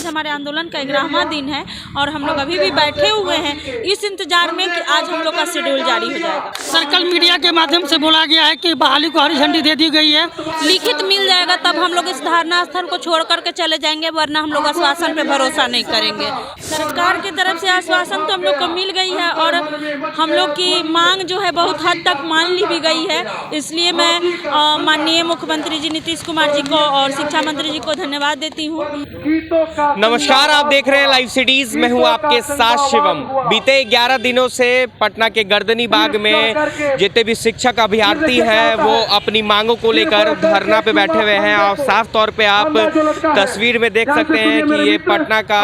आज हमारे आंदोलन का 11वां दिन है और हम लोग अभी भी बैठे हुए हैं इस इंतजार में कि आज हम लोग का शेड्यूल जारी हो जाएगा। सर्कल मीडिया के माध्यम से बोला गया है कि बहाली को हरी झंडी दे दी गई है, लिखित मिल जाएगा तब हम लोग इस धरना स्थल को छोड़ करके चले जाएंगे, वरना हम लोग आश्वासन पे भरोसा नहीं करेंगे। सरकार की तरफ से आश्वासन तो हम लोग को मिल गई है और हम लोग की मांग जो है बहुत हद तक मान ली भी गई है। इसलिए मैं माननीय मुख्यमंत्री जी नीतीश कुमार जी को और शिक्षा मंत्री जी को धन्यवाद देती हूँ। नमस्कार, आप देख रहे हैं लाइव सिटीज। मैं हूं आपके साथ शिवम। बीते 11 दिनों से पटना के गर्दनी बाग में जितने भी शिक्षक अभ्यर्थी हैं वो अपनी मांगों को लेकर धरना पे बैठे हुए हैं और साफ तौर पे आप तस्वीर में देख सकते हैं कि ये पटना का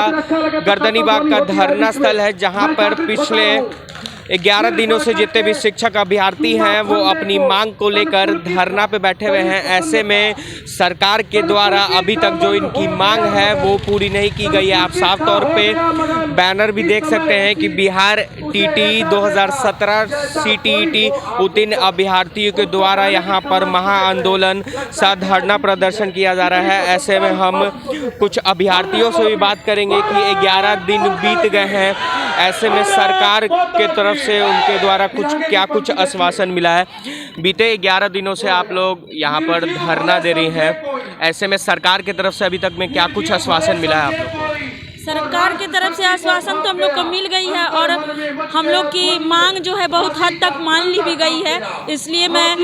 गर्दनी बाग का धरना स्थल है, जहां पर पिछले 11 दिनों से जितने भी शिक्षक अभ्यर्थी हैं वो अपनी मांग को लेकर धरना पे बैठे हुए हैं। ऐसे में सरकार के द्वारा अभी तक जो इनकी मांग है वो पूरी नहीं की गई है। आप साफ तौर पे बैनर भी देख सकते हैं कि बिहार टीटी 2017 CTET उत्तीर्ण अभ्यर्थियों के द्वारा यहाँ पर महाआंदोलन सा धरना प्रदर्शन किया जा रहा है। ऐसे में हम कुछ अभ्यर्थियों से भी बात करेंगे कि 11 दिन बीत गए हैं, ऐसे में सरकार के तरफ से उनके द्वारा कुछ आश्वासन मिला है। बीते 11 दिनों से आप लोग यहाँ पर धरना दे रही हैं, ऐसे में सरकार की तरफ से अभी तक में क्या कुछ आश्वासन मिला है आप लोग को? सरकार की तरफ से आश्वासन तो हम लोग को मिल गई है और हम लोग की मांग जो है बहुत हद तक मान ली भी गई है। इसलिए मैं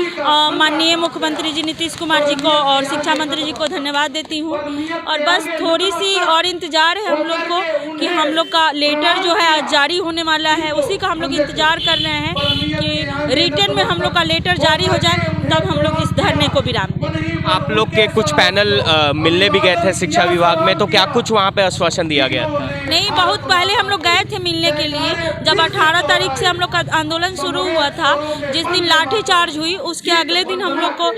माननीय मुख्यमंत्री जी नीतीश कुमार जी को और शिक्षा मंत्री जी को धन्यवाद देती हूँ। और बस थोड़ी सी और इंतज़ार है हम लोग को कि हम लोग का लेटर जो है जारी होने वाला है, उसी का हम लोग इंतज़ार कर रहे हैं कि रिटर्न में हम लोग का लेटर जारी हो जाए, तब हम लोग इस धरने को विराम दें। आप लोग के कुछ पैनल मिलने भी गए थे शिक्षा विभाग में, तो क्या कुछ वहाँ पे आश्वासन दिया गया? नहीं, बहुत पहले हम लोग गए थे मिलने के लिए। जब 18 तारीख से हम लोग का आंदोलन शुरू हुआ था, जिस दिन लाठीचार्ज हुई उसके अगले दिन हम लोग को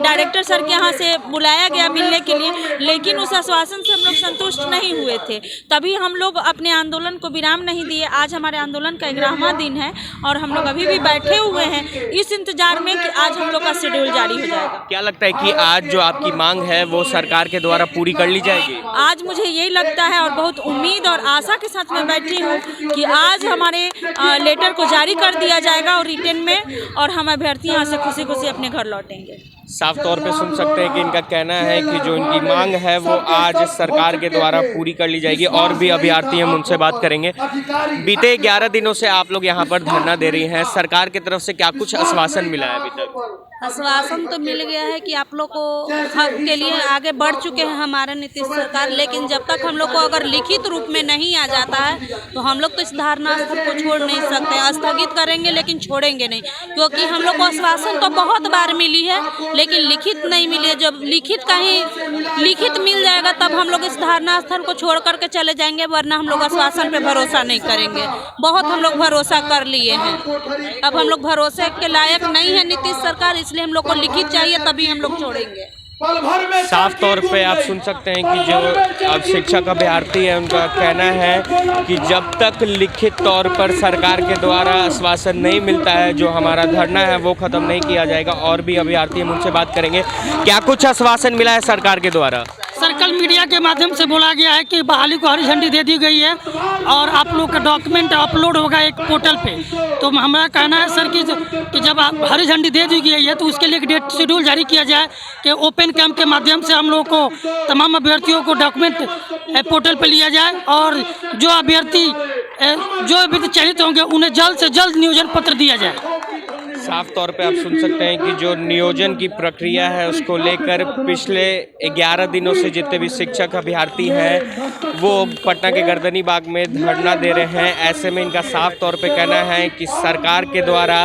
डायरेक्टर सर के यहाँ से बुलाया गया मिलने के लिए, लेकिन उस आश्वासन से हम लोग संतुष्ट नहीं हुए थे। तभी हम लोग अपने आंदोलन को विराम नहीं दिए। आज हमारे आंदोलन का 11वां दिन है और हम लोग अभी भी बैठे हुए हैं इस इंतजार में कि आज हम लोग का शेड्यूल जारी हो जाएगा। क्या लगता है कि आज जो आपकी मांग है वो सरकार के द्वारा पूरी कर ली जाएगी? आज मुझे यही लगता है और बहुत उम्मीद और आशा के साथ मैं बैठी हूँ कि आज हमारे लेटर को जारी कर दिया जाएगा और रिटर्न में, और हम अभ्यर्थी यहाँ से खुशी खुशी अपने घर लौटेंगे। साफ तौर पे सुन सकते हैं कि इनका कहना है कि जो इनकी मांग है वो आज सरकार के द्वारा पूरी कर ली जाएगी। और भी अभ्यर्थी हम उनसे बात करेंगे। बीते 11 दिनों से आप लोग यहाँ पर धरना दे रही हैं, सरकार की तरफ से क्या कुछ आश्वासन मिला है अभी तक? आश्वासन तो मिल गया है कि आप लोग को हक के लिए आगे बढ़ चुके हैं हमारे नीतीश सरकार, लेकिन जब तक हम लोग को अगर लिखित रूप में नहीं आ जाता है तो हम लोग तो इस धरना स्थल को छोड़ नहीं सकते। स्थगित करेंगे लेकिन छोड़ेंगे नहीं, क्योंकि हम लोग को आश्वासन तो बहुत बार मिली है लेकिन लिखित नहीं मिली है। जब लिखित मिल जाएगा तब हम लोग इस धरना स्थल को छोड़ करके चले जाएंगे, वरना हम लोग आश्वासन पे भरोसा नहीं करेंगे। बहुत हम लोग भरोसा कर लिए हैं, अब हम लोग भरोसे के लायक नहीं है नीतीश सरकार, इसलिए हम लोग को लिखित चाहिए, तभी हम लोग छोड़ेंगे। साफ तौर पे आप सुन सकते हैं कि जो अब शिक्षक अभ्यर्थी है उनका कहना है कि जब तक लिखित तौर पर सरकार के द्वारा आश्वासन नहीं मिलता है, जो हमारा धरना है वो ख़त्म नहीं किया जाएगा। और भी अभ्यर्थी हम उनसे बात करेंगे। क्या कुछ आश्वासन मिला है सरकार के द्वारा? सर्कल मीडिया के माध्यम से बोला गया है कि बहाली को हरी झंडी दे दी गई है और आप लोग का डॉक्यूमेंट अपलोड होगा एक पोर्टल पे। तो हमारा कहना है सर कि जब आप हरी झंडी दे दी गई है तो उसके लिए एक डेट शेड्यूल जारी किया जाए कि ओपन कैंप के माध्यम से हम लोग को तमाम अभ्यर्थियों को डॉक्यूमेंट पोर्टल पर लिया जाए और जो अभ्यर्थी चयनित होंगे उन्हें जल्द से जल्द नियोजन पत्र दिया जाए। साफ तौर पे आप सुन सकते हैं कि जो नियोजन की प्रक्रिया है उसको लेकर पिछले 11 दिनों से जितने भी शिक्षक अभ्यर्थी हैं वो पटना के गर्दनी बाग में धरना दे रहे हैं। ऐसे में इनका साफ तौर पे कहना है कि सरकार के द्वारा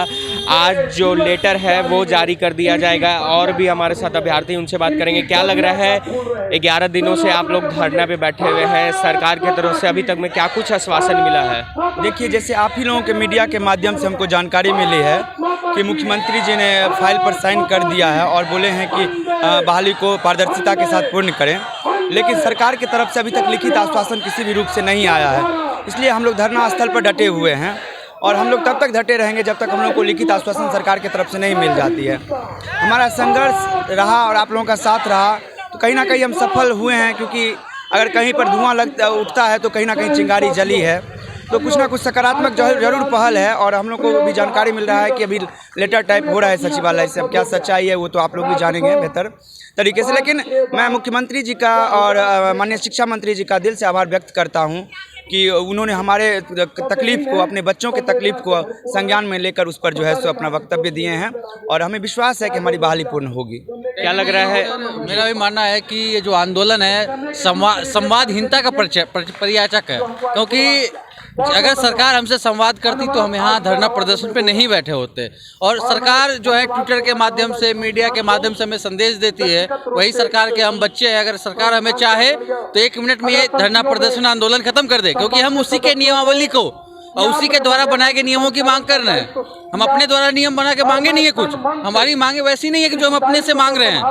आज जो लेटर है वो जारी कर दिया जाएगा। और भी हमारे साथ अभ्यर्थी उनसे बात करेंगे। क्या लग रहा है 11 दिनों से आप लोग धरना पे बैठे हुए हैं, सरकार की तरफ से अभी तक में क्या कुछ आश्वासन मिला है? देखिए, जैसे आप ही लोगों के मीडिया के माध्यम से हमको जानकारी मिली है कि मुख्यमंत्री जी ने फाइल पर साइन कर दिया है और बोले हैं कि बहाली को पारदर्शिता के साथ पूर्ण करें, लेकिन सरकार की तरफ से अभी तक लिखित आश्वासन किसी भी रूप से नहीं आया है। इसलिए हम लोग धरना स्थल पर डटे हुए हैं और हम लोग तब तक डटे रहेंगे जब तक हम लोग को लिखित आश्वासन सरकार की तरफ से नहीं मिल जाती है। हमारा संघर्ष रहा और आप लोगों का साथ रहा तो कहीं ना कहीं हम सफल हुए हैं, क्योंकि अगर कहीं पर धुआं उठता है तो कहीं ना कहीं चिंगारी जली है। तो कुछ ना कुछ सकारात्मक जरूर पहल है और हम लोग को भी जानकारी मिल रहा है कि अभी लेटर टाइप हो रहा है सचिवालय से। अब क्या सच्चाई है वो तो आप लोग भी जानेंगे बेहतर तरीके से, लेकिन मैं मुख्यमंत्री जी का और माननीय शिक्षा मंत्री जी का दिल से आभार व्यक्त करता हूं कि उन्होंने हमारे तकलीफ़ को, अपने बच्चों के तकलीफ़ को संज्ञान में लेकर उस पर जो है सो अपना वक्तव्य दिए हैं और हमें विश्वास है कि हमारी बहाली पूर्ण होगी। क्या लग रहा है? मेरा भी मानना है कि ये जो आंदोलन है संवादहीनता का परिचायक है, क्योंकि अगर सरकार हमसे संवाद करती तो हम यहाँ धरना प्रदर्शन पे नहीं बैठे होते। और सरकार जो है ट्विटर के माध्यम से, मीडिया के माध्यम से हमें संदेश देती है, वही सरकार के हम बच्चे हैं। अगर सरकार हमें चाहे तो 1 मिनट में ये धरना प्रदर्शन आंदोलन खत्म कर दे, क्योंकि हम उसी के नियमावली को और उसी के द्वारा बनाए गए नियमों की मांग कर रहे हैं। हम अपने द्वारा नियम बना के मांगे नहीं है कुछ, हमारी मांगे वैसी नहीं है कि जो हम अपने से मांग रहे हैं,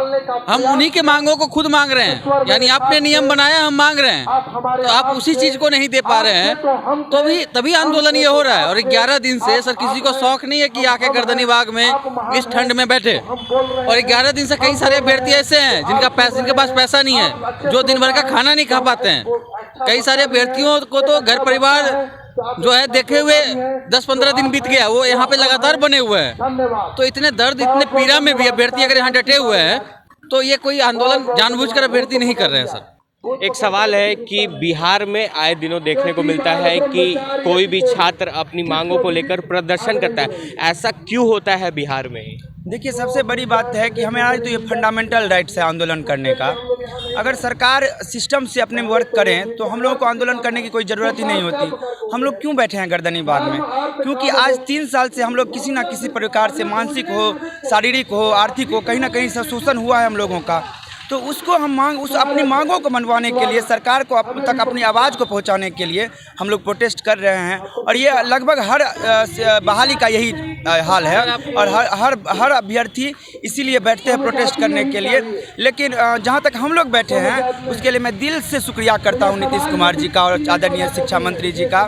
हम उन्हीं के मांगों को खुद मांग रहे हैं। यानी आपने नियम बनाया, हम मांग रहे हैं, तो आप उसी चीज को नहीं दे पा रहे हैं, तो तभी आंदोलन ये हो रहा है। और 11 दिन से सर किसी को शौक नहीं है कि आके गर्दनी बाग में इस ठंड में बैठे। और 11 दिन से कई सारे अभ्यर्थी ऐसे हैं जिनके पास पैसा नहीं है, जो दिन भर का खाना नहीं खा पाते हैं। कई सारे अभ्यर्थियों को तो घर परिवार जो है देखे हुए 10-15 दिन बीत गया, वो यहाँ पे लगातार बने हुए हैं। तो इतने दर्द, इतने पीड़ा में भी अभ्यर्थी अगर यहाँ डटे हुए हैं तो ये कोई आंदोलन जानबूझकर अभ्यर्थी नहीं कर रहे हैं सर। एक सवाल है कि बिहार में आए दिनों देखने को मिलता है कि कोई भी छात्र अपनी मांगों को लेकर प्रदर्शन करता है, ऐसा क्यों होता है बिहार में? देखिए, सबसे बड़ी बात है कि हमें आज तो ये फंडामेंटल राइट्स है आंदोलन करने का। अगर सरकार सिस्टम से अपने वर्क करें तो हम लोगों को आंदोलन करने की कोई ज़रूरत ही नहीं होती। हम लोग क्यों बैठे हैं गर्दनी बाग में? क्योंकि आज 3 साल से हम लोग किसी ना किसी प्रकार से मानसिक हो, शारीरिक हो, आर्थिक हो, कहीं ना कहीं से शोषण हुआ है हम लोगों का। तो उसको हम अपनी मांगों को मनवाने के लिए, सरकार को तक अपनी आवाज़ को पहुंचाने के लिए हम लोग प्रोटेस्ट कर रहे हैं। और ये लगभग हर बहाली का यही हाल है और हर अभ्यर्थी इसीलिए बैठते हैं प्रोटेस्ट करने के लिए। लेकिन जहां तक हम लोग बैठे हैं उसके लिए मैं दिल से शुक्रिया करता हूं नीतीश कुमार जी का और आदरणीय शिक्षा मंत्री जी का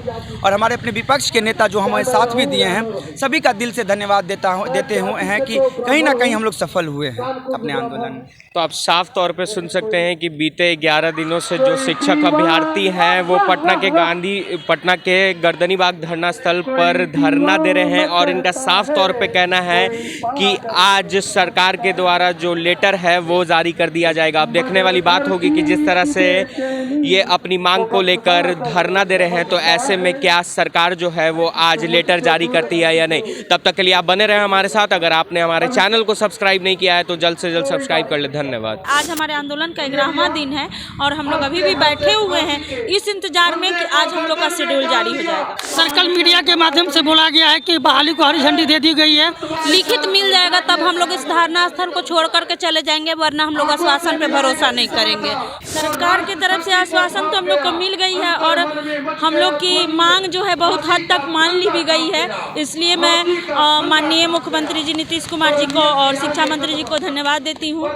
और हमारे अपने विपक्ष के नेता जो हमें साथ भी दिए हैं, सभी का दिल से धन्यवाद देते हुए हैं कि कहीं ना कहीं हम लोग सफल हुए हैं अपने आंदोलन में। तो आप साफ तौर पे सुन सकते हैं कि बीते 11 दिनों से जो शिक्षक अभ्यर्थी हैं वो पटना के गर्दनी बाग धरना स्थल पर धरना दे रहे हैं और इनका साफ तौर पे कहना है कि आज सरकार के द्वारा जो लेटर है वो जारी कर दिया जाएगा। अब देखने वाली बात होगी कि जिस तरह से ये अपनी मांग को लेकर धरना दे रहे हैं तो ऐसे में क्या सरकार जो है वो आज लेटर जारी करती है या नहीं। तब तक के लिए आप बने रहे हमारे साथ। अगर आपने हमारे चैनल को सब्सक्राइब नहीं किया है तो जल्द से जल्द सब्सक्राइब कर ले। धन्यवाद। आज हमारे आंदोलन का 11वां दिन है और हम लोग अभी भी बैठे हुए हैं इस इंतजार में कि आज हम लोग का शेड्यूल जारी हो जाएगा। सर्कल मीडिया के माध्यम से बोला गया है कि बहाली को हरी झंडी दे दी गई है, लिखित मिल जाएगा तब हम लोग इस धरना स्थल को छोड़ करके चले जाएंगे, वरना हम लोग आश्वासन पे भरोसा नहीं करेंगे। सरकार की तरफ से आश्वासन तो हम लोग को मिल गई है और हम लोग की मांग जो है बहुत हद तक मान ली भी गई है। इसलिए मैं माननीय मुख्यमंत्री जी नीतीश कुमार जी को और शिक्षा मंत्री जी को धन्यवाद देती हूँ।